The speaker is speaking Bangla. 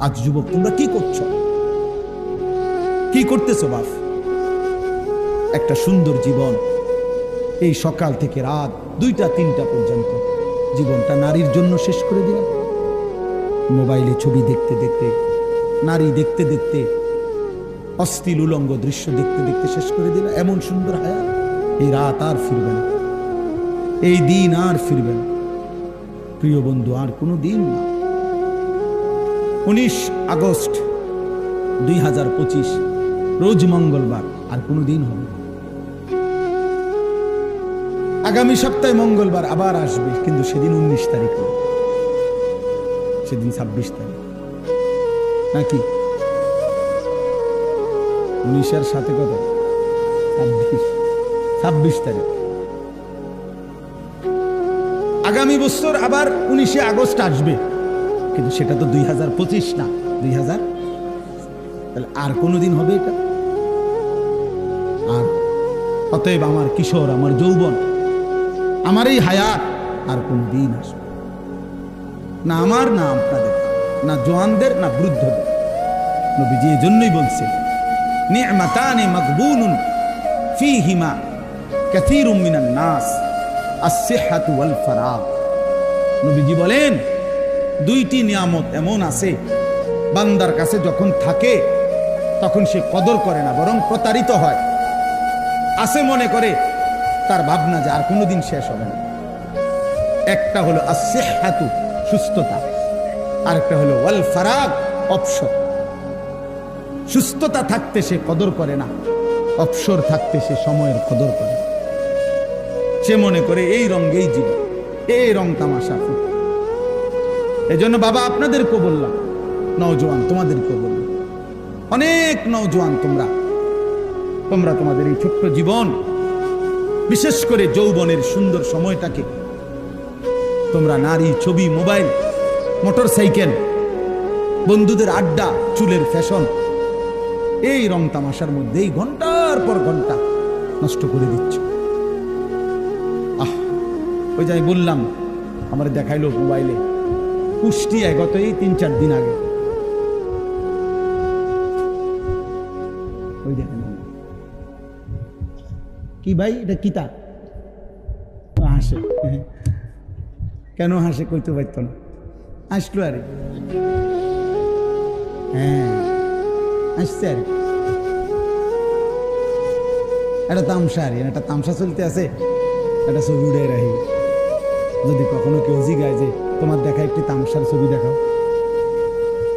আজ যুবক তোমরা কি করছো, কি করতেছো বাপ? একটা সুন্দর জীবন, এই সকাল থেকে রাত 2টা-3টা পর্যন্ত জীবনটা নারীর জন্য শেষ করে দিলাম। মোবাইলে ছবি দেখতে দেখতে, নারী দেখতে দেখতে, অশ্লীল উলঙ্গ দৃশ্য দেখতে দেখতে শেষ করে দিলাম। এমন সুন্দর হায়াত, এই রাত আর ফিরবে না, এই দিন আর ফিরবে না প্রিয় বন্ধু, আর কোনো দিন না। 19 আগস্ট 2025 রোজ মঙ্গলবার, আর কোনো দিন হবে না। আগামী সপ্তাহে মঙ্গলবার আবার আসবে, কিন্তু সেদিন 19 তারিখ না, সেদিন 26 তারিখ নাকি 19-এর সাথে কত? 26 তারিখ। আগামী বছর আবার 19 আগস্ট আসবে, কিন্তু সেটা তো 2025 না, 2000। তাহলে আর কোনোদিন হবে এটা? আর অতএব আমার কিশোর, আমার যৌবন, আমার এই হায়াত আর কোনদিন আসবে না, আমার না আপনাদের, না জওয়ানদের, না বৃদ্ধদের। নবীজি এই জন্যই বলছে, নি'মাতানি মাকবুলুন ফীহিমা কাসীরুম মিনান নাস আস-সিহহাতু ওয়াল ফারাগ। নবীজি বলেন, দুইটি নিয়ামত এমন আছে বান্দার কাছে যখন থাকে তখন সে কদর করে না, বরং প্রতারিত হয়। আছে মনে করে, তার ভাবনা যে আর কোনোদিন শেষ হবে না। একটা হলো আস-সিহহাতু, সুস্থতা, আরেকটা হলো ওয়াল ফারাগ, অবসর। সুস্থতা থাকতে সে কদর করে না, অবসর থাকতে সে সময়ের কদর করে। সে মনে করে এই রঙেই জীবন, এই রং তামাশা। এই জন্য বাবা আপনাদেরকেও বললাম, নওজোয়ান তোমাদেরকেও বললাম, অনেক নওজোয়ান তোমরা তোমাদের এই ছোট্ট জীবন, বিশেষ করে যৌবনের সুন্দর সময়টাকে তোমরা নারী, ছবি, মোবাইল, মোটর সাইকেল, বন্ধুদের আড্ডা, চুলের ফ্যাশন, এই রং তামাশার মধ্যেই ঘন্টার পর ঘন্টা নষ্ট করে দিচ্ছ। ওই যে আমি বললাম, আমার দেখাইলো মোবাইলে, কুষ্টিয়ায় গত এই 3-4 দিন আগে, ওই দেখেন কি ভাই, এটা কিতা হাসে, কেন হাসে কইতে পারত না, আসলো আরে, হ্যাঁ আসছে আর একটা তামসা, আর একটা তামসা চলতে আছে, একটা ছবি উড়ে রাখি। যদি কখনো কেউ জিগায় যে তোমার দেখা একটি তামসার ছবি দেখাও,